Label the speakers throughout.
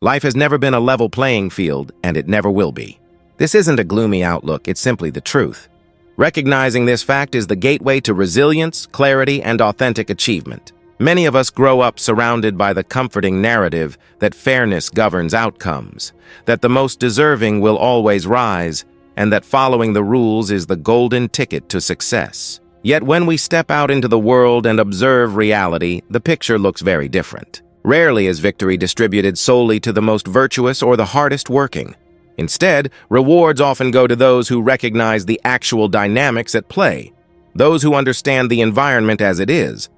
Speaker 1: Life has never been a level playing field, and it never will be. This isn't a gloomy outlook, it's simply the truth. Recognizing this fact is the gateway to resilience, clarity, and authentic achievement. Many of us grow up surrounded by the comforting narrative that fairness governs outcomes, that the most deserving will always rise, and that following the rules is the golden ticket to success. Yet when we step out into the world and observe reality, the picture looks very different. Rarely is victory distributed solely to the most virtuous or the hardest working. Instead, rewards often go to those who recognize the actual dynamics at play, those who understand the environment as it is,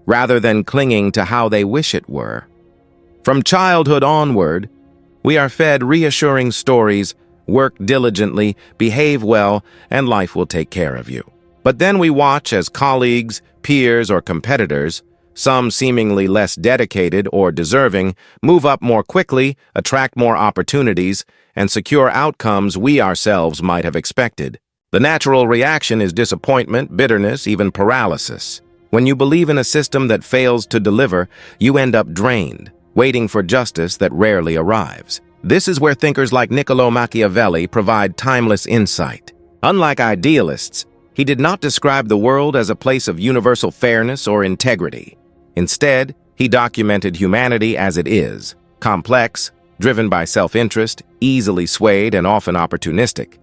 Speaker 1: rather than clinging to how they wish it were. From childhood onward, we are fed reassuring stories: work diligently, behave well, and life will take care of you. But then we watch as colleagues, peers, or competitors, some seemingly less dedicated or deserving, move up more quickly, attract more opportunities, and secure outcomes we ourselves might have expected. The natural reaction is disappointment, bitterness, even paralysis. When you believe in a system that fails to deliver, you end up drained, waiting for justice that rarely arrives. This is where thinkers like Niccolo Machiavelli provide timeless insight. Unlike idealists, he did not describe the world as a place of universal fairness or integrity. Instead, he documented humanity as it is: complex, driven by self-interest, easily swayed, and often opportunistic.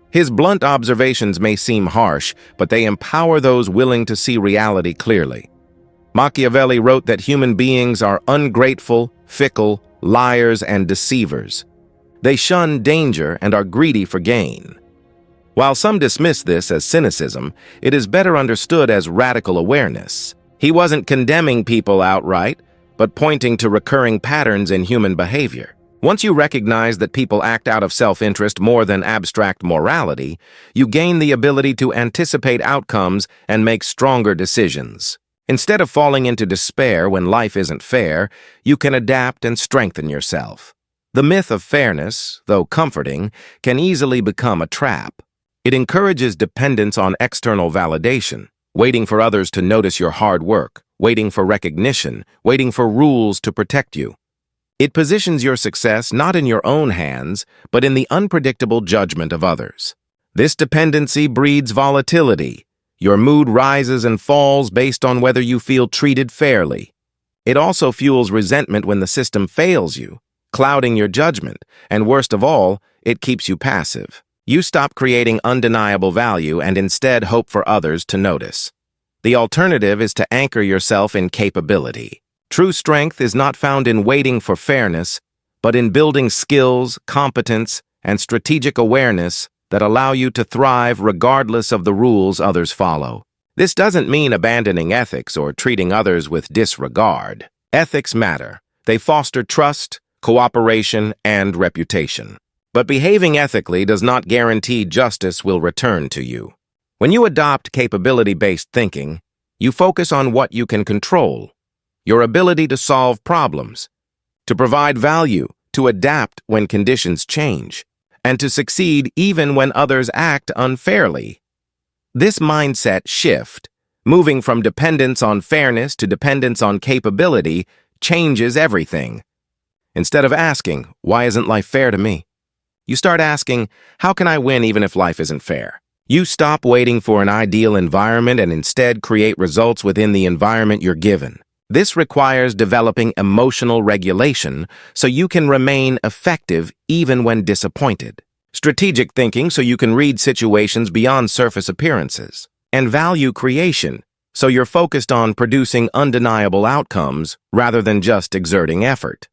Speaker 1: His blunt observations may seem harsh, but they empower those willing to see reality clearly. Machiavelli wrote that human beings are ungrateful, fickle, liars, and deceivers. They shun danger and are greedy for gain. While some dismiss this as cynicism, it is better understood as radical awareness. He wasn't condemning people outright, but pointing to recurring patterns in human behavior. Once you recognize that people act out of self-interest more than abstract morality, you gain the ability to anticipate outcomes and make stronger decisions. Instead of falling into despair when life isn't fair, you can adapt and strengthen yourself. The myth of fairness, though comforting, can easily become a trap. It encourages dependence on external validation, waiting for others to notice your hard work, waiting for recognition, waiting for rules to protect you. It positions your success not in your own hands, but in the unpredictable judgment of others. This dependency breeds volatility. Your mood rises and falls based on whether you feel treated fairly. It also fuels resentment when the system fails you, clouding your judgment, and worst of all, it keeps you passive. You stop creating undeniable value and instead hope for others to notice. The alternative is to anchor yourself in capability. True strength is not found in waiting for fairness, but in building skills, competence, and strategic awareness that allow you to thrive regardless of the rules others follow. This doesn't mean abandoning ethics or treating others with disregard. Ethics matter. They foster trust, cooperation, and reputation. But behaving ethically does not guarantee justice will return to you. When you adopt capability-based thinking, you focus on what you can control: your ability to solve problems, to provide value, to adapt when conditions change, and to succeed even when others act unfairly. This mindset shift, moving from dependence on fairness to dependence on capability, changes everything. Instead of asking, "Why isn't life fair to me?" you start asking, "How can I win even if life isn't fair?" You stop waiting for an ideal environment and instead create results within the environment you're given. This requires developing emotional regulation so you can remain effective even when disappointed. Strategic thinking so you can read situations beyond surface appearances. And value creation so you're focused on producing undeniable outcomes rather than just exerting effort.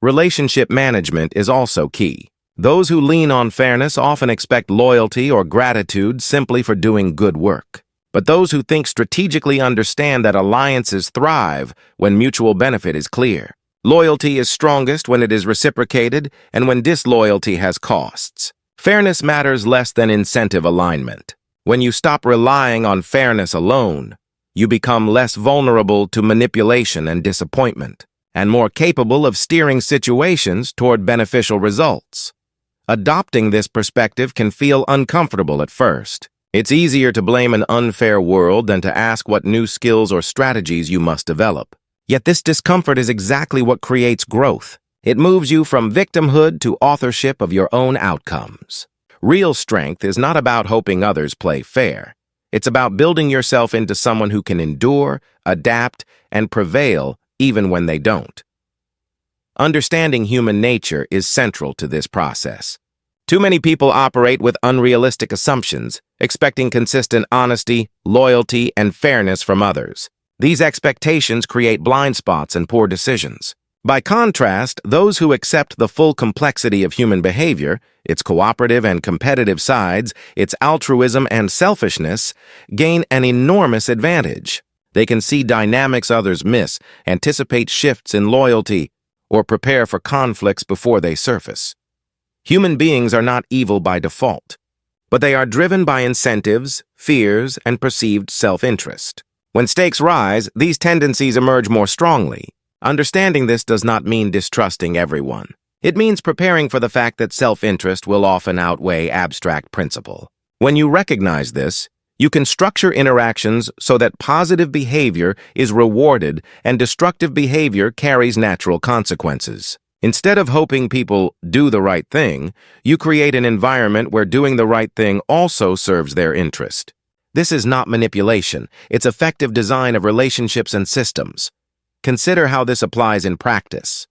Speaker 1: Relationship management is also key. Those who lean on fairness often expect loyalty or gratitude simply for doing good work. But those who think strategically understand that alliances thrive when mutual benefit is clear. Loyalty is strongest when it is reciprocated and when disloyalty has costs. Fairness matters less than incentive alignment. When you stop relying on fairness alone, you become less vulnerable to manipulation and disappointment, and more capable of steering situations toward beneficial results. Adopting this perspective can feel uncomfortable at first. It's easier to blame an unfair world than to ask what new skills or strategies you must develop. Yet this discomfort is exactly what creates growth. It moves you from victimhood to authorship of your own outcomes. Real strength is not about hoping others play fair. It's about building yourself into someone who can endure, adapt, and prevail even when they don't. Understanding human nature is central to this process. Too many people operate with unrealistic assumptions, expecting consistent honesty, loyalty, and fairness from others. These expectations create blind spots and poor decisions. By contrast, those who accept the full complexity of human behavior, its cooperative and competitive sides, its altruism and selfishness, gain an enormous advantage. They can see dynamics others miss, anticipate shifts in loyalty, or prepare for conflicts before they surface. Human beings are not evil by default, but they are driven by incentives, fears, and perceived self-interest. When stakes rise, these tendencies emerge more strongly. Understanding this does not mean distrusting everyone. It means preparing for the fact that self-interest will often outweigh abstract principle. When you recognize this, you can structure interactions so that positive behavior is rewarded and destructive behavior carries natural consequences. Instead of hoping people do the right thing, you create an environment where doing the right thing also serves their interest. This is not manipulation, it's effective design of relationships and systems. Consider how this applies in practice.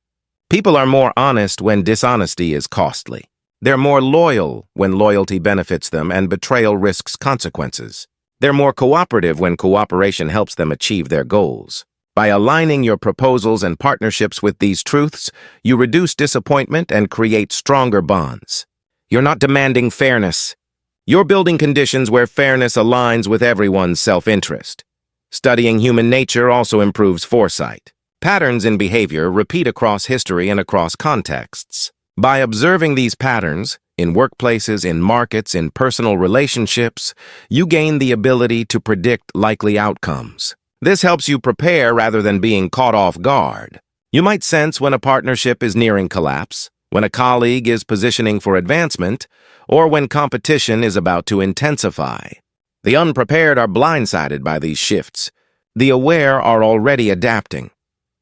Speaker 1: People are more honest when dishonesty is costly. They're more loyal when loyalty benefits them and betrayal risks consequences. They're more cooperative when cooperation helps them achieve their goals. By aligning your proposals and partnerships with these truths, you reduce disappointment and create stronger bonds. You're not demanding fairness. You're building conditions where fairness aligns with everyone's self-interest. Studying human nature also improves foresight. Patterns in behavior repeat across history and across contexts. By observing these patterns, in workplaces, in markets, in personal relationships, you gain the ability to predict likely outcomes. This helps you prepare rather than being caught off guard. You might sense when a partnership is nearing collapse, when a colleague is positioning for advancement, or when competition is about to intensify. The unprepared are blindsided by these shifts. The aware are already adapting.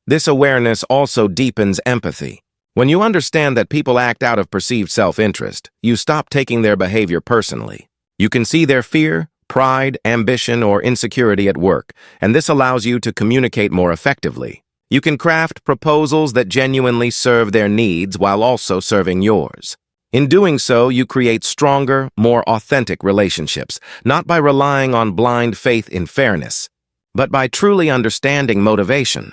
Speaker 1: This awareness also deepens empathy. When you understand that people act out of perceived self-interest, you stop taking their behavior personally. You can see their fear, pride, ambition, or insecurity at work, and this allows you to communicate more effectively. You can craft proposals that genuinely serve their needs while also serving yours. In doing so, you create stronger, more authentic relationships, not by relying on blind faith in fairness, but by truly understanding motivation.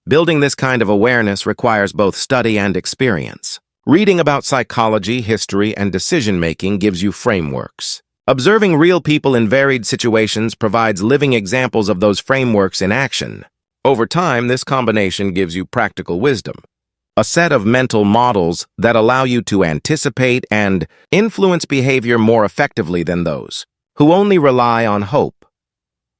Speaker 1: Building this kind of awareness requires both study and experience. Reading about psychology, history, and decision-making gives you frameworks. Observing real people in varied situations provides living examples of those frameworks in action. Over time, this combination gives you practical wisdom, a set of mental models that allow you to anticipate and influence behavior more effectively than those who only rely on hope.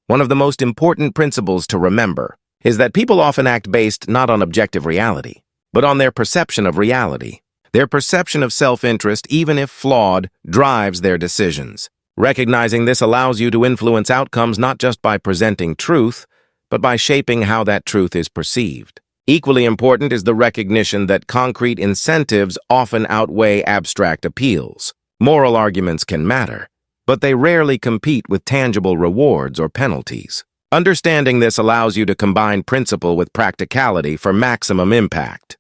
Speaker 1: One of the most important principles to remember is that people often act based not on objective reality, but on their perception of reality. Their perception of self-interest, even if flawed, drives their decisions. Recognizing this allows you to influence outcomes not just by presenting truth, but by shaping how that truth is perceived. Equally important is the recognition that concrete incentives often outweigh abstract appeals. Moral arguments can matter, but they rarely compete with tangible rewards or penalties. Understanding this allows you to combine principle with practicality for maximum impact.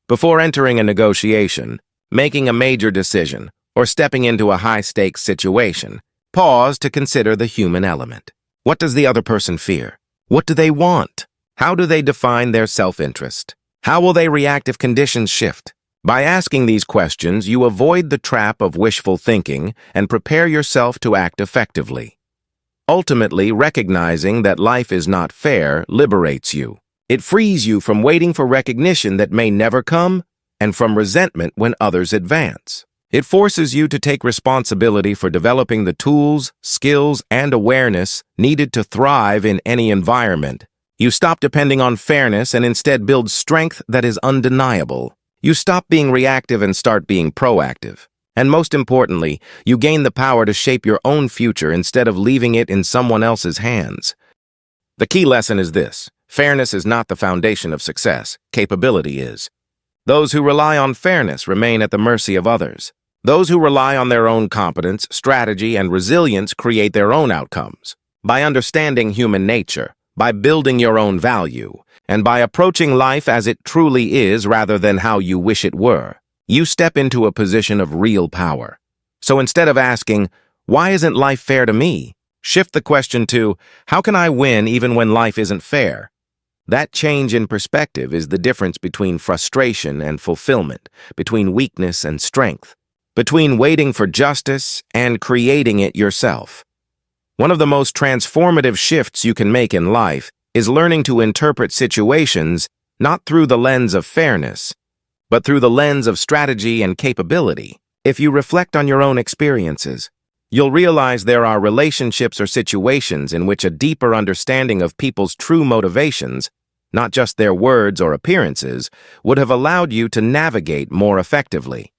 Speaker 1: Before entering a negotiation, making a major decision, or stepping into a high-stakes situation, pause to consider the human element. What does the other person fear? What do they want? How do they define their self-interest? How will they react if conditions shift? By asking these questions, you avoid the trap of wishful thinking and prepare yourself to act effectively. Ultimately, recognizing that life is not fair liberates you. It frees you from waiting for recognition that may never come and from resentment when others advance. It forces you to take responsibility for developing the tools, skills, and awareness needed to thrive in any environment. You stop depending on fairness and instead build strength that is undeniable. You stop being reactive and start being proactive. And most importantly, you gain the power to shape your own future instead of leaving it in someone else's hands. The key lesson is this: fairness is not the foundation of success, capability is. Those who rely on fairness remain at the mercy of others. Those who rely on their own competence, strategy, and resilience create their own outcomes. By understanding human nature, by building your own value, and by approaching life as it truly is rather than how you wish it were, you step into a position of real power. So instead of asking, "Why isn't life fair to me?" shift the question to, "How can I win even when life isn't fair?" That change in perspective is the difference between frustration and fulfillment, between weakness and strength, between waiting for justice and creating it yourself. One of the most transformative shifts you can make in life is learning to interpret situations not through the lens of fairness, but through the lens of strategy and capability. If you reflect on your own experiences, you'll realize there are relationships or situations in which a deeper understanding of people's true motivations, not just their words or appearances, would have allowed you to navigate more effectively.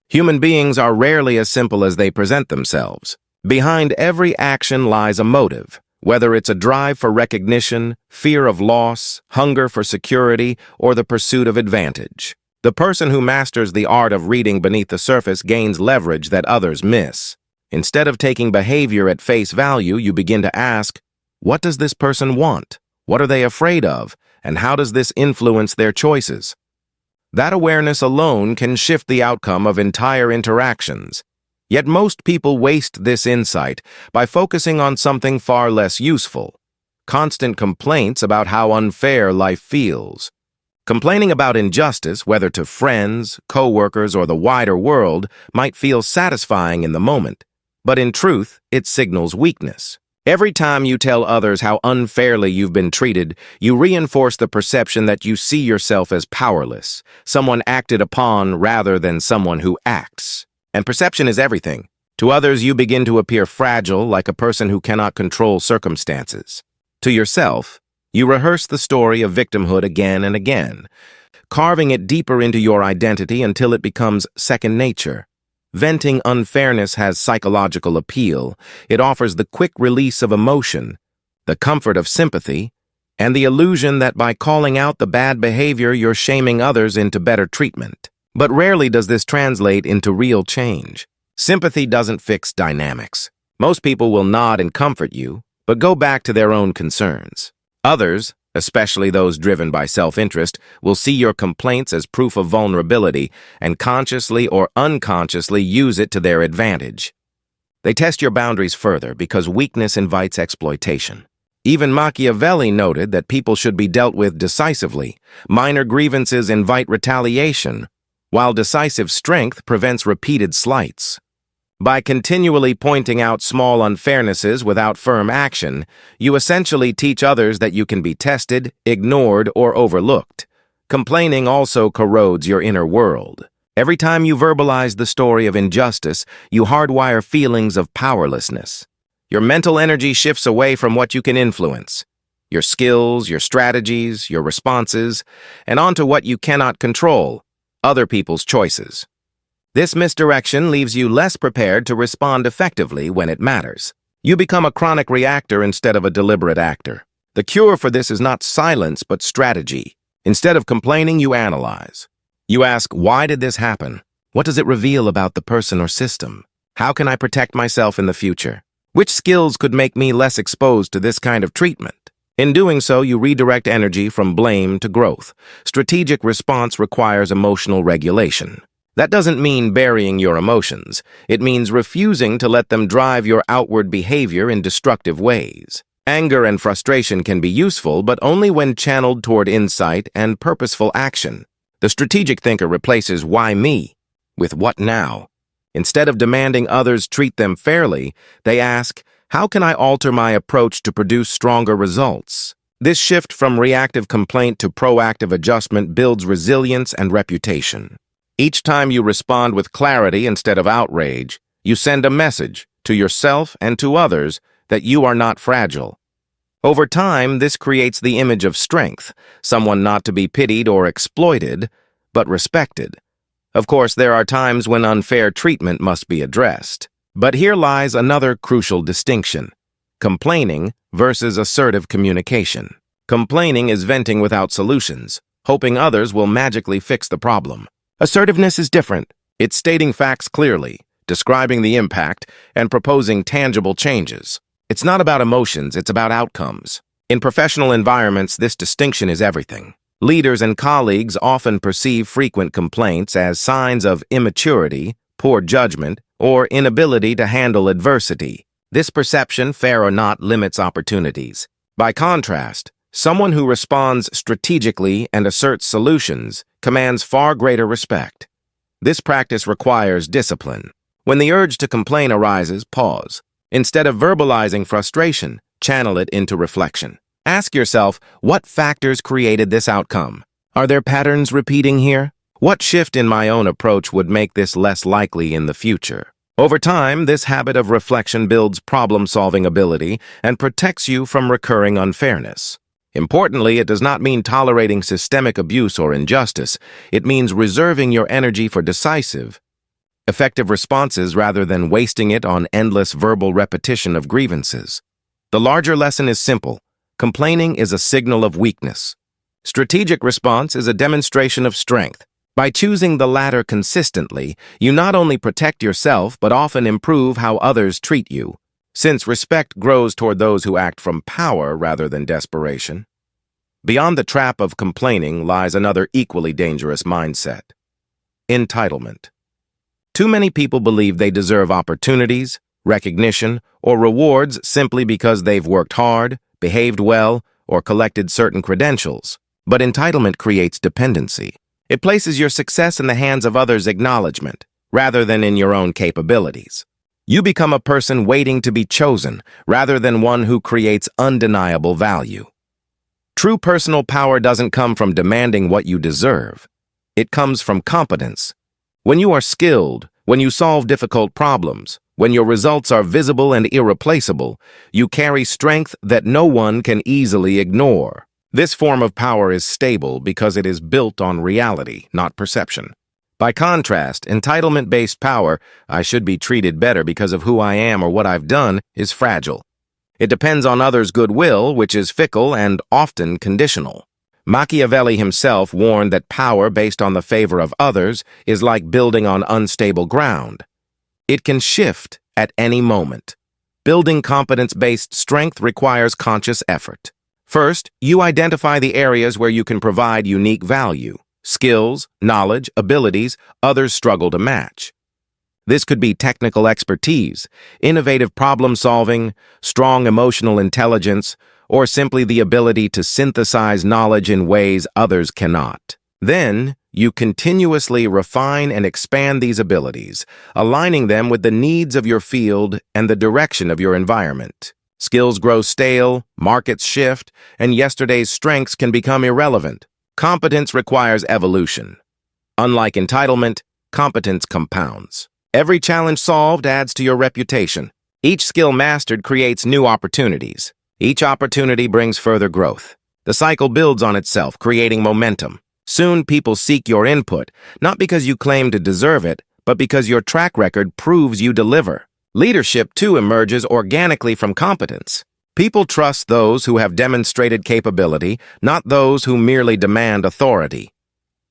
Speaker 1: Human beings are rarely as simple as they present themselves. Behind every action lies a motive, whether it's a drive for recognition, fear of loss, hunger for security, or the pursuit of advantage. The person who masters the art of reading beneath the surface gains leverage that others miss. Instead of taking behavior at face value, you begin to ask, what does this person want? What are they afraid of? And how does this influence their choices? That awareness alone can shift the outcome of entire interactions. Yet most people waste this insight by focusing on something far less useful: constant complaints about how unfair life feels. Complaining about injustice, whether to friends, co-workers, or the wider world, might feel satisfying in the moment, but in truth, it signals weakness. Every time you tell others how unfairly you've been treated, you reinforce the perception that you see yourself as powerless, someone acted upon rather than someone who acts. And perception is everything. To others, you begin to appear fragile, like a person who cannot control circumstances. To yourself, you rehearse the story of victimhood again and again, carving it deeper into your identity until it becomes second nature. Venting unfairness has psychological appeal. It offers the quick release of emotion, the comfort of sympathy, and the illusion that by calling out the bad behavior, you're shaming others into better treatment. But rarely does this translate into real change. Sympathy doesn't fix dynamics. Most people will nod and comfort you, but go back to their own concerns. Others, especially those driven by self-interest, will see your complaints as proof of vulnerability and consciously or unconsciously use it to their advantage. They test your boundaries further because weakness invites exploitation. Even Machiavelli noted that people should be dealt with decisively. Minor grievances invite retaliation, while decisive strength prevents repeated slights. By continually pointing out small unfairnesses without firm action, you essentially teach others that you can be tested, ignored, or overlooked. Complaining also corrodes your inner world. Every time you verbalize the story of injustice, you hardwire feelings of powerlessness. Your mental energy shifts away from what you can influence, your skills, your strategies, your responses, and onto what you cannot control: other people's choices. This misdirection leaves you less prepared to respond effectively when it matters. You become a chronic reactor instead of a deliberate actor. The cure for this is not silence, but strategy. Instead of complaining, you analyze. You ask, why did this happen? What does it reveal about the person or system? How can I protect myself in the future? Which skills could make me less exposed to this kind of treatment? In doing so, you redirect energy from blame to growth. Strategic response requires emotional regulation. That doesn't mean burying your emotions. It means refusing to let them drive your outward behavior in destructive ways. Anger and frustration can be useful, but only when channeled toward insight and purposeful action. The strategic thinker replaces "why me" with "what now?" Instead of demanding others treat them fairly, they ask, how can I alter my approach to produce stronger results? This shift from reactive complaint to proactive adjustment builds resilience and reputation. Each time you respond with clarity instead of outrage, you send a message to yourself and to others that you are not fragile. Over time, this creates the image of strength, someone not to be pitied or exploited, but respected. Of course, there are times when unfair treatment must be addressed. But here lies another crucial distinction: complaining versus assertive communication. Complaining is venting without solutions. hoping others will magically fix the problem. Assertiveness is different. It's stating facts clearly, describing the impact, and proposing tangible changes. It's not about emotions, it's about outcomes. In professional environments, this distinction is everything. Leaders and colleagues often perceive frequent complaints as signs of immaturity, poor judgment, or inability to handle adversity. This perception, fair or not, limits opportunities. By contrast, someone who responds strategically and asserts solutions commands far greater respect. This practice requires discipline. When the urge to complain arises, pause. Instead of verbalizing frustration, channel it into reflection. Ask yourself, what factors created this outcome? Are there patterns repeating here? What shift in my own approach would make this less likely in the future? Over time, this habit of reflection builds problem-solving ability and protects you from recurring unfairness. Importantly, it does not mean tolerating systemic abuse or injustice. It means reserving your energy for decisive, effective responses rather than wasting it on endless verbal repetition of grievances. The larger lesson is simple. Complaining is a signal of weakness. Strategic response is a demonstration of strength. By choosing the latter consistently, you not only protect yourself but often improve how others treat you, since respect grows toward those who act from power rather than desperation. Beyond the trap of complaining lies another equally dangerous mindset: entitlement. Too many people believe they deserve opportunities, recognition, or rewards simply because they've worked hard, behaved well, or collected certain credentials. But entitlement creates dependency. It places your success in the hands of others' acknowledgement, rather than in your own capabilities. You become a person waiting to be chosen, rather than one who creates undeniable value. True personal power doesn't come from demanding what you deserve. It comes from competence. When you are skilled, when you solve difficult problems, when your results are visible and irreplaceable, you carry strength that no one can easily ignore. This form of power is stable because it is built on reality, not perception. By contrast, entitlement-based power, I should be treated better because of who I am or what I've done, is fragile. It depends on others' goodwill, which is fickle and often conditional. Machiavelli himself warned that power based on the favor of others is like building on unstable ground. It can shift at any moment. Building competence-based strength requires conscious effort. First, you identify the areas where you can provide unique value. Skills, knowledge, abilities others struggle to match. This could be technical expertise, innovative problem-solving, strong emotional intelligence, or simply the ability to synthesize knowledge in ways others cannot. Then, you continuously refine and expand these abilities, aligning them with the needs of your field and the direction of your environment. Skills grow stale, markets shift, and yesterday's strengths can become irrelevant. Competence requires evolution. Unlike entitlement, competence compounds. Every challenge solved adds to your reputation. Each skill mastered creates new opportunities. Each opportunity brings further growth. The cycle builds on itself, creating momentum. Soon people seek your input, not because you claim to deserve it, but because your track record proves you deliver. Leadership, too, emerges organically from competence. People trust those who have demonstrated capability, not those who merely demand authority.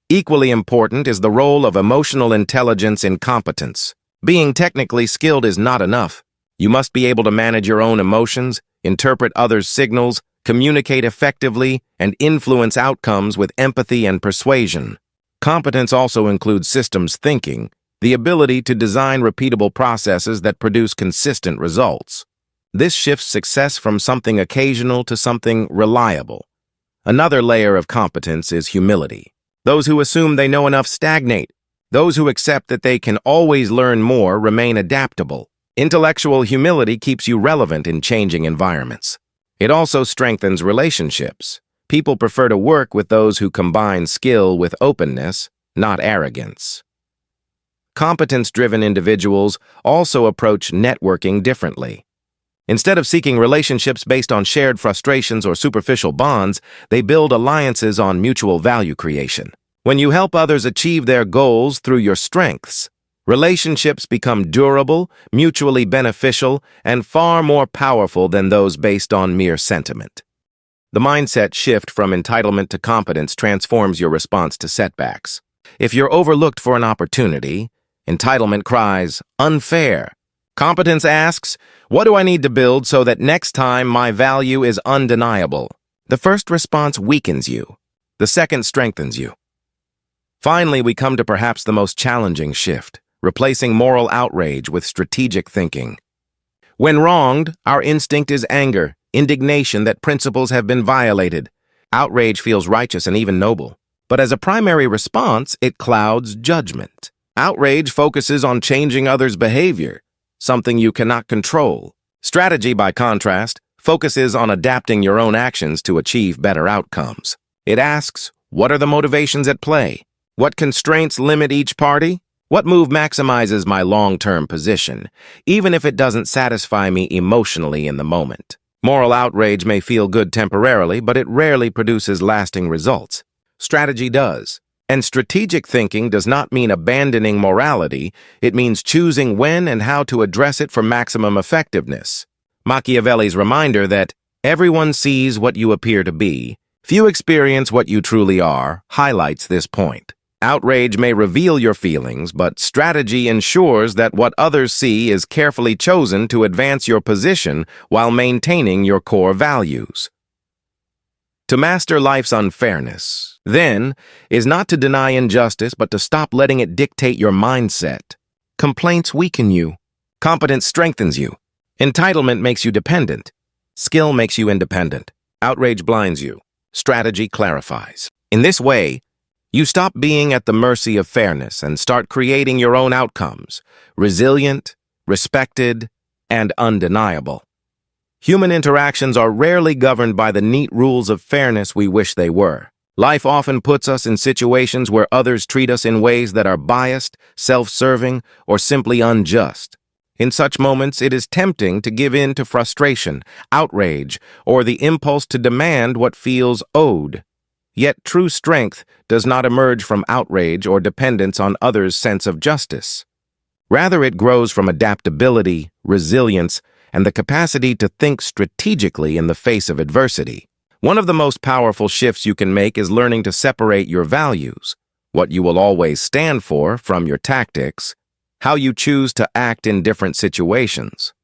Speaker 1: Equally important is the role of emotional intelligence in competence. Being technically skilled is not enough. You must be able to manage your own emotions, interpret others' signals, communicate effectively, and influence outcomes with empathy and persuasion. Competence also includes systems thinking, the ability to design repeatable processes that produce consistent results. This shifts success from something occasional to something reliable. Another layer of competence is humility. Those who assume they know enough stagnate. Those who accept that they can always learn more remain adaptable. Intellectual humility keeps you relevant in changing environments. It also strengthens relationships. People prefer to work with those who combine skill with openness, not arrogance. Competence-driven individuals also approach networking differently. Instead of seeking relationships based on shared frustrations or superficial bonds, they build alliances on mutual value creation. When you help others achieve their goals through your strengths, relationships become durable, mutually beneficial, and far more powerful than those based on mere sentiment. The mindset shift from entitlement to competence transforms your response to setbacks. If you're overlooked for an opportunity, entitlement cries, unfair. Competence asks, what do I need to build so that next time my value is undeniable? The first response weakens you. The second strengthens you. Finally, we come to perhaps the most challenging shift, replacing moral outrage with strategic thinking. When wronged, our instinct is anger, indignation that principles have been violated. Outrage feels righteous and even noble. But as a primary response, it clouds judgment. Outrage focuses on changing others' behavior, something you cannot control. Strategy, by contrast, focuses on adapting your own actions to achieve better outcomes. It asks, what are the motivations at play? What constraints limit each party? What move maximizes my long-term position, even if it doesn't satisfy me emotionally in the moment? Moral outrage may feel good temporarily, but it rarely produces lasting results. Strategy does. And strategic thinking does not mean abandoning morality, it means choosing when and how to address it for maximum effectiveness. Machiavelli's reminder that everyone sees what you appear to be, few experience what you truly are, highlights this point. Outrage may reveal your feelings, but strategy ensures that what others see is carefully chosen to advance your position while maintaining your core values. To master life's unfairness, then, is not to deny injustice, but to stop letting it dictate your mindset. Complaints weaken you. Competence strengthens you. Entitlement makes you dependent. Skill makes you independent. Outrage blinds you. Strategy clarifies. In this way, you stop being at the mercy of fairness and start creating your own outcomes, resilient, respected, and undeniable. Human interactions are rarely governed by the neat rules of fairness we wish they were. Life often puts us in situations where others treat us in ways that are biased, self-serving, or simply unjust. In such moments, it is tempting to give in to frustration, outrage, or the impulse to demand what feels owed. Yet true strength does not emerge from outrage or dependence on others' sense of justice. Rather, it grows from adaptability, resilience, and the capacity to think strategically in the face of adversity. One of the most powerful shifts you can make is learning to separate your values, what you will always stand for, from your tactics, how you choose to act in different situations.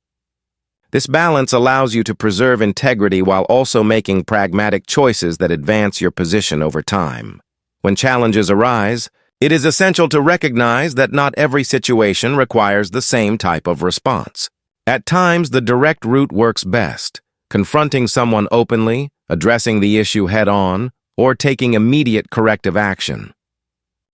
Speaker 1: This balance allows you to preserve integrity while also making pragmatic choices that advance your position over time. When challenges arise, it is essential to recognize that not every situation requires the same type of response. At times, the direct route works best, confronting someone openly, addressing the issue head-on, or taking immediate corrective action.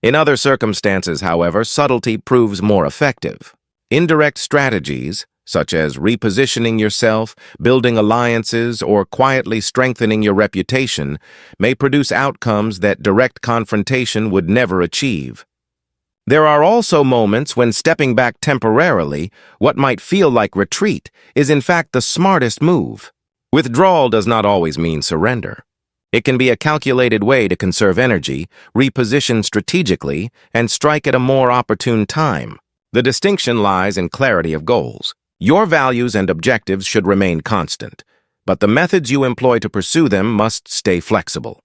Speaker 1: In other circumstances, however, subtlety proves more effective. Indirect strategies, such as repositioning yourself, building alliances, or quietly strengthening your reputation, may produce outcomes that direct confrontation would never achieve. There are also moments when stepping back temporarily, what might feel like retreat, is in fact the smartest move. Withdrawal does not always mean surrender. It can be a calculated way to conserve energy, reposition strategically, and strike at a more opportune time. The distinction lies in clarity of goals. Your values and objectives should remain constant, but the methods you employ to pursue them must stay flexible.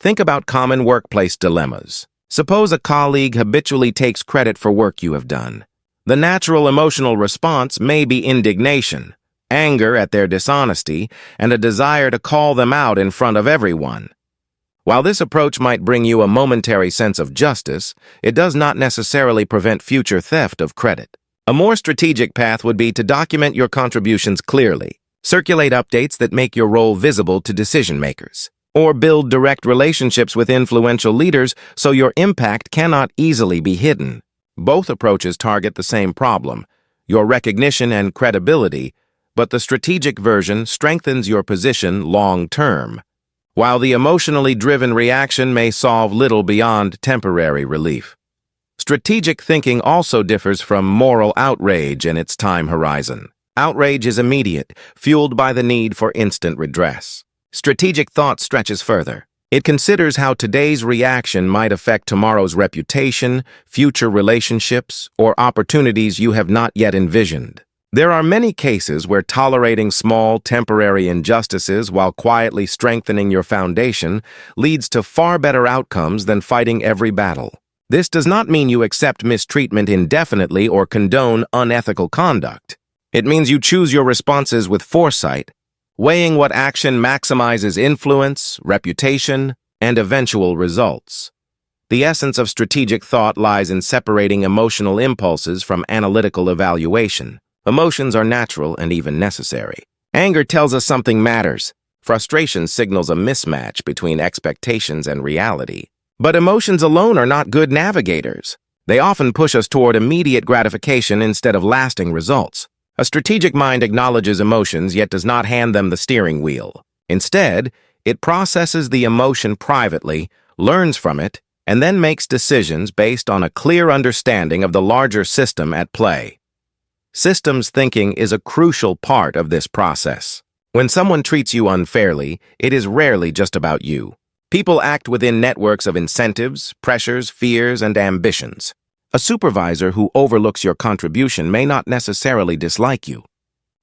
Speaker 1: Think about common workplace dilemmas. Suppose a colleague habitually takes credit for work you have done. The natural emotional response may be indignation, anger at their dishonesty, and a desire to call them out in front of everyone. While this approach might bring you a momentary sense of justice, it does not necessarily prevent future theft of credit. A more strategic path would be to document your contributions clearly, circulate updates that make your role visible to decision-makers, or build direct relationships with influential leaders so your impact cannot easily be hidden. Both approaches target the same problem, your recognition and credibility, but the strategic version strengthens your position long-term, while the emotionally driven reaction may solve little beyond temporary relief. Strategic thinking also differs from moral outrage in its time horizon. Outrage is immediate, fueled by the need for instant redress. Strategic thought stretches further. It considers how today's reaction might affect tomorrow's reputation, future relationships, or opportunities you have not yet envisioned. There are many cases where tolerating small, temporary injustices while quietly strengthening your foundation leads to far better outcomes than fighting every battle. This does not mean you accept mistreatment indefinitely or condone unethical conduct. It means you choose your responses with foresight, weighing what action maximizes influence, reputation, and eventual results. The essence of strategic thought lies in separating emotional impulses from analytical evaluation. Emotions are natural and even necessary. Anger tells us something matters. Frustration signals a mismatch between expectations and reality. But emotions alone are not good navigators. They often push us toward immediate gratification instead of lasting results. A strategic mind acknowledges emotions yet does not hand them the steering wheel. Instead, it processes the emotion privately, learns from it, and then makes decisions based on a clear understanding of the larger system at play. Systems thinking is a crucial part of this process. When someone treats you unfairly, it is rarely just about you. People act within networks of incentives, pressures, fears, and ambitions. A supervisor who overlooks your contribution may not necessarily dislike you.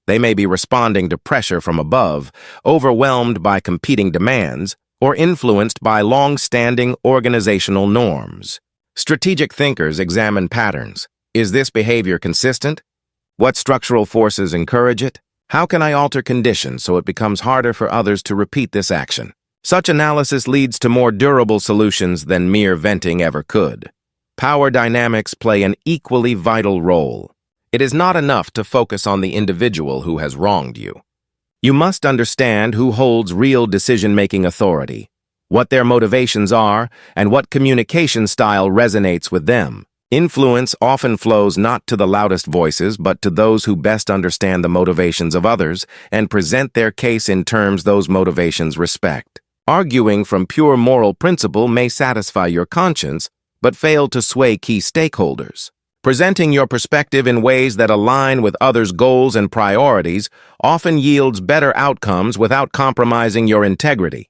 Speaker 1: They may be responding to pressure from above, overwhelmed by competing demands, or influenced by long-standing organizational norms. Strategic thinkers examine patterns. Is this behavior consistent? What structural forces encourage it? How can I alter conditions so it becomes harder for others to repeat this action? Such analysis leads to more durable solutions than mere venting ever could. Power dynamics play an equally vital role. It is not enough to focus on the individual who has wronged you. You must understand who holds real decision-making authority, what their motivations are, and what communication style resonates with them. Influence often flows not to the loudest voices, but to those who best understand the motivations of others and present their case in terms those motivations respect. Arguing from pure moral principle may satisfy your conscience, but fail to sway key stakeholders. Presenting your perspective in ways that align with others' goals and priorities often yields better outcomes without compromising your integrity.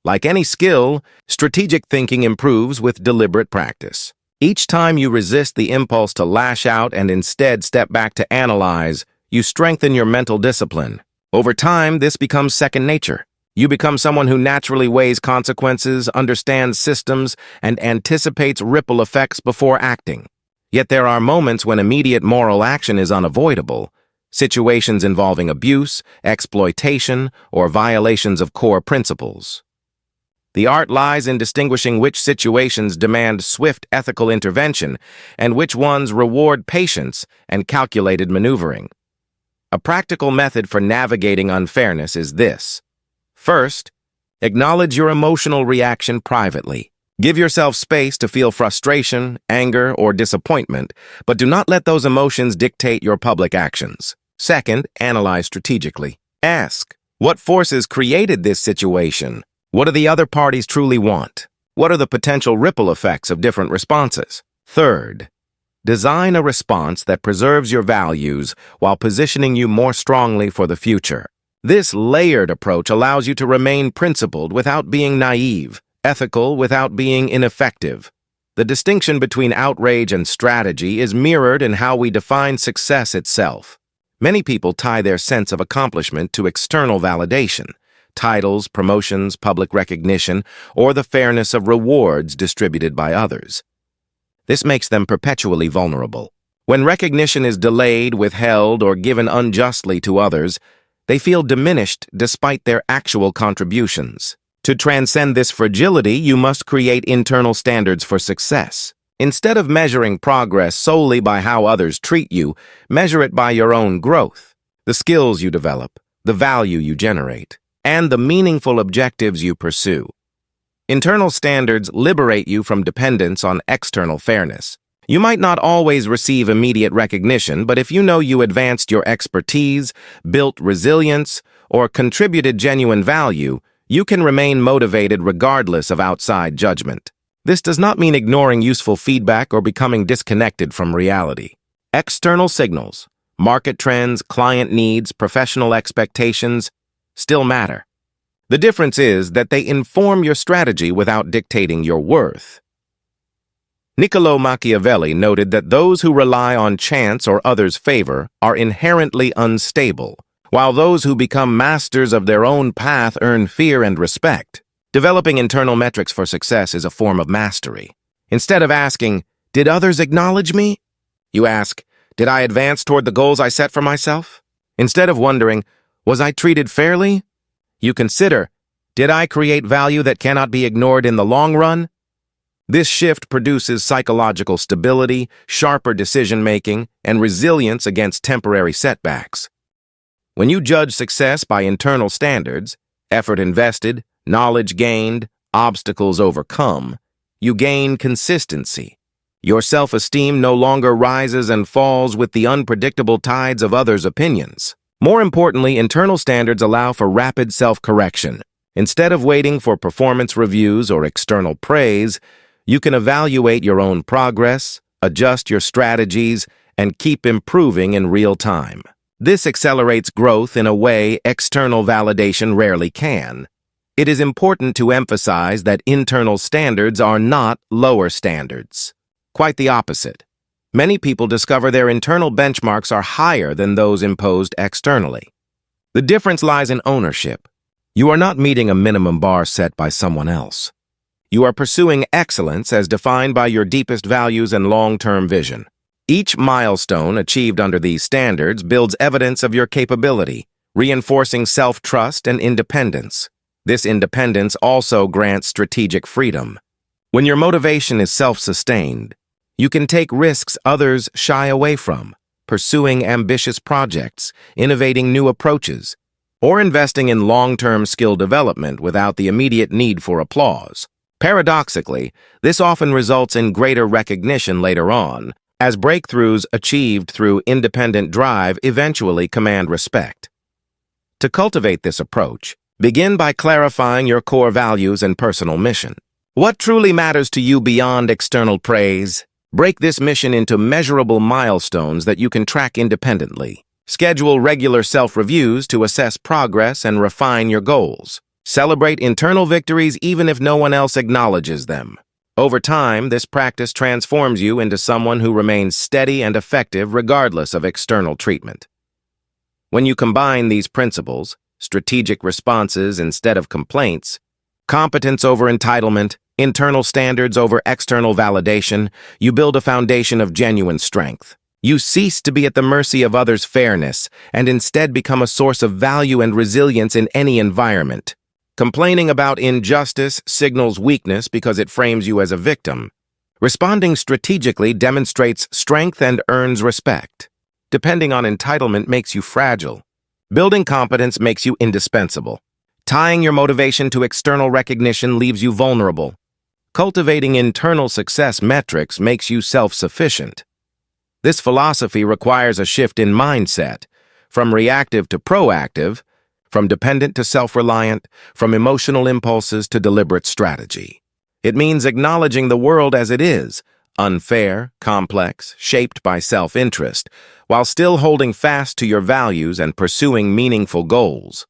Speaker 1: Like any skill, strategic thinking improves with deliberate practice. Each time you resist the impulse to lash out and instead step back to analyze, you strengthen your mental discipline. Over time, this becomes second nature. You become someone who naturally weighs consequences, understands systems, and anticipates ripple effects before acting. Yet there are moments when immediate moral action is unavoidable. Situations involving abuse, exploitation, or violations of core principles. The art lies in distinguishing which situations demand swift ethical intervention and which ones reward patience and calculated maneuvering. A practical method for navigating unfairness is this. First, acknowledge your emotional reaction privately. Give yourself space to feel frustration, anger, or disappointment, but do not let those emotions dictate your public actions. Second, analyze strategically. Ask, what forces created this situation? What do the other parties truly want? What are the potential ripple effects of different responses? Third, design a response that preserves your values while positioning you more strongly for the future. This layered approach allows you to remain principled without being naive, ethical without being ineffective. The distinction between outrage and strategy is mirrored in how we define success itself. Many people tie their sense of accomplishment to external validation. Titles, promotions, public recognition, or the fairness of rewards distributed by others. This makes them perpetually vulnerable. When recognition is delayed, withheld, or given unjustly to others, they feel diminished despite their actual contributions. To transcend this fragility, you must create internal standards for success. Instead of measuring progress solely by how others treat you, measure it by your own growth, the skills you develop, the value you generate, and the meaningful objectives you pursue. Internal standards liberate you from dependence on external fairness. You might not always receive immediate recognition, but if you know you advanced your expertise, built resilience, or contributed genuine value, you can remain motivated regardless of outside judgment. This does not mean ignoring useful feedback or becoming disconnected from reality. External signals, market trends, client needs, professional expectations, still matter. The difference is that they inform your strategy without dictating your worth. Niccolo Machiavelli noted that those who rely on chance or others' favor are inherently unstable, while those who become masters of their own path earn fear and respect. Developing internal metrics for success is a form of mastery. Instead of asking, "Did others acknowledge me?" you ask, "Did I advance toward the goals I set for myself?" Instead of wondering, "Was I treated fairly?" you consider, "Did I create value that cannot be ignored in the long run?" This shift produces psychological stability, sharper decision-making, and resilience against temporary setbacks. When you judge success by internal standards, effort invested, knowledge gained, obstacles overcome, you gain consistency. Your self-esteem no longer rises and falls with the unpredictable tides of others' opinions. More importantly, internal standards allow for rapid self-correction. Instead of waiting for performance reviews or external praise, you can evaluate your own progress, adjust your strategies, and keep improving in real time. This accelerates growth in a way external validation rarely can. It is important to emphasize that internal standards are not lower standards. Quite the opposite. Many people discover their internal benchmarks are higher than those imposed externally. The difference lies in ownership. You are not meeting a minimum bar set by someone else. You are pursuing excellence as defined by your deepest values and long-term vision. Each milestone achieved under these standards builds evidence of your capability, reinforcing self-trust and independence. This independence also grants strategic freedom. When your motivation is self-sustained, you can take risks others shy away from, pursuing ambitious projects, innovating new approaches, or investing in long-term skill development without the immediate need for applause. Paradoxically, this often results in greater recognition later on, as breakthroughs achieved through independent drive eventually command respect. To cultivate this approach, begin by clarifying your core values and personal mission. What truly matters to you beyond external praise? Break this mission into measurable milestones that you can track independently. Schedule regular self-reviews to assess progress and refine your goals. Celebrate internal victories even if no one else acknowledges them. Over time, this practice transforms you into someone who remains steady and effective regardless of external treatment. When you combine these principles, strategic responses instead of complaints, competence over entitlement, internal standards over external validation, you build a foundation of genuine strength. You cease to be at the mercy of others' fairness and instead become a source of value and resilience in any environment. Complaining about injustice signals weakness because it frames you as a victim. Responding strategically demonstrates strength and earns respect. Depending on entitlement makes you fragile. Building competence makes you indispensable. Tying your motivation to external recognition leaves you vulnerable. Cultivating internal success metrics makes you self-sufficient. This philosophy requires a shift in mindset, from reactive to proactive, from dependent to self-reliant, from emotional impulses to deliberate strategy. It means acknowledging the world as it is, unfair, complex, shaped by self-interest, while still holding fast to your values and pursuing meaningful goals.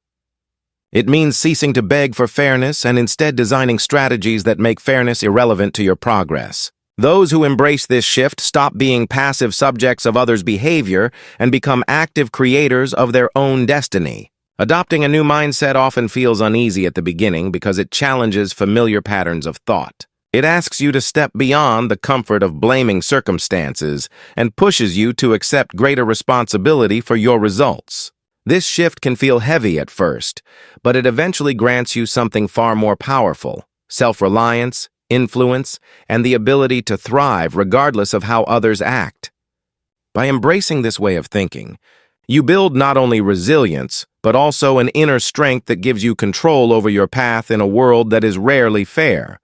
Speaker 1: It means ceasing to beg for fairness and instead designing strategies that make fairness irrelevant to your progress. Those who embrace this shift stop being passive subjects of others' behavior and become active creators of their own destiny. Adopting a new mindset often feels uneasy at the beginning because it challenges familiar patterns of thought. It asks you to step beyond the comfort of blaming circumstances and pushes you to accept greater responsibility for your results. This shift can feel heavy at first, but it eventually grants you something far more powerful: self-reliance, influence, and the ability to thrive regardless of how others act. By embracing this way of thinking, you build not only resilience, but also an inner strength that gives you control over your path in a world that is rarely fair.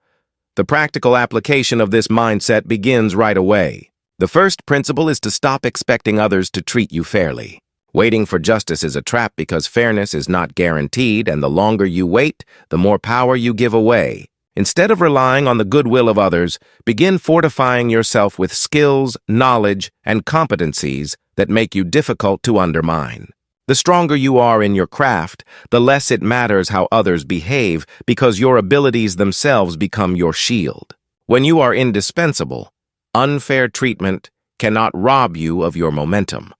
Speaker 1: The practical application of this mindset begins right away. The first principle is to stop expecting others to treat you fairly. Waiting for justice is a trap because fairness is not guaranteed, and the longer you wait, the more power you give away. Instead of relying on the goodwill of others, begin fortifying yourself with skills, knowledge, and competencies that make you difficult to undermine. The stronger you are in your craft, the less it matters how others behave because your abilities themselves become your shield. When you are indispensable, Unfair treatment cannot rob you of your momentum.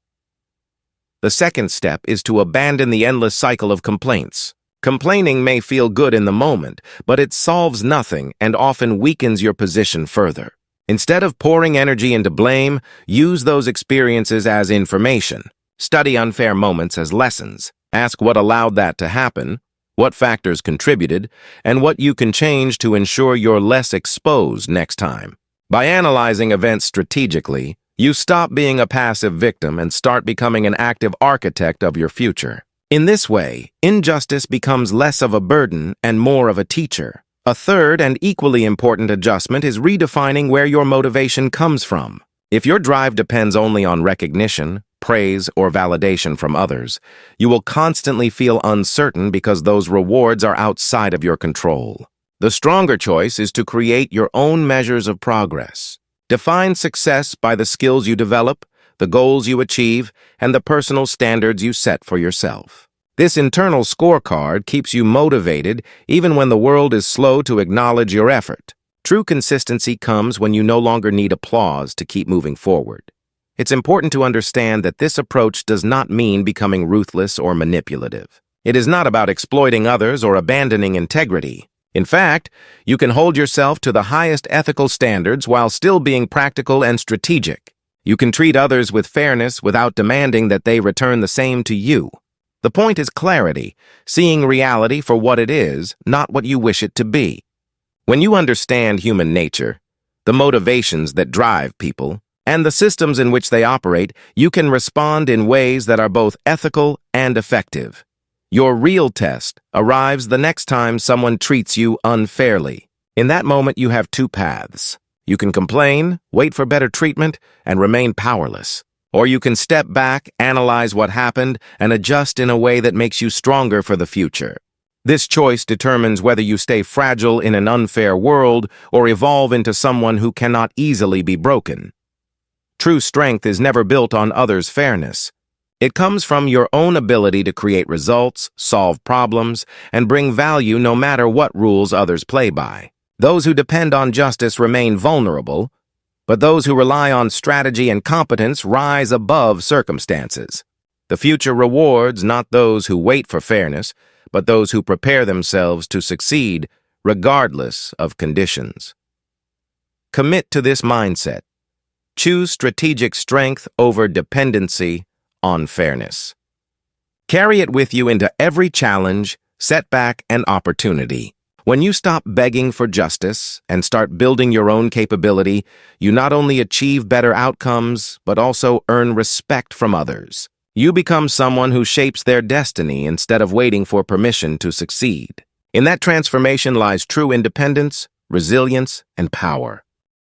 Speaker 1: The second step is to abandon the endless cycle of complaints. Complaining may feel good in the moment, but it solves nothing and often weakens your position further. Instead of pouring energy into blame, use those experiences as information. Study unfair moments as lessons. Ask what allowed that to happen, what factors contributed, and what you can change to ensure you're less exposed next time. By analyzing events strategically, you stop being a passive victim and start becoming an active architect of your future. In this way, injustice becomes less of a burden and more of a teacher. A third and equally important adjustment is redefining where your motivation comes from. If your drive depends only on recognition, praise, or validation from others, you will constantly feel uncertain because those rewards are outside of your control. The stronger choice is to create your own measures of progress. Define success by the skills you develop, the goals you achieve, and the personal standards you set for yourself. This internal scorecard keeps you motivated even when the world is slow to acknowledge your effort. True consistency comes when you no longer need applause to keep moving forward. It's important to understand that this approach does not mean becoming ruthless or manipulative. It is not about exploiting others or abandoning integrity. In fact, you can hold yourself to the highest ethical standards while still being practical and strategic. You can treat others with fairness without demanding that they return the same to you. The point is clarity, seeing reality for what it is, not what you wish it to be. When you understand human nature, the motivations that drive people, and the systems in which they operate, you can respond in ways that are both ethical and effective. Your real test arrives the next time someone treats you unfairly. In that moment, you have two paths. You can complain, wait for better treatment, and remain powerless. Or you can step back, analyze what happened, and adjust in a way that makes you stronger for the future. This choice determines whether you stay fragile in an unfair world or evolve into someone who cannot easily be broken. True strength is never built on others' fairness. It comes from your own ability to create results, solve problems, and bring value no matter what rules others play by. Those who depend on justice remain vulnerable, but those who rely on strategy and competence rise above circumstances. The future rewards not those who wait for fairness, but those who prepare themselves to succeed regardless of conditions. Commit to this mindset. Choose strategic strength over dependency on fairness. Carry it with you into every challenge, setback, and opportunity. When you stop begging for justice and start building your own capability, you not only achieve better outcomes, but also earn respect from others. You become someone who shapes their destiny instead of waiting for permission to succeed. In that transformation lies true independence, resilience, and power.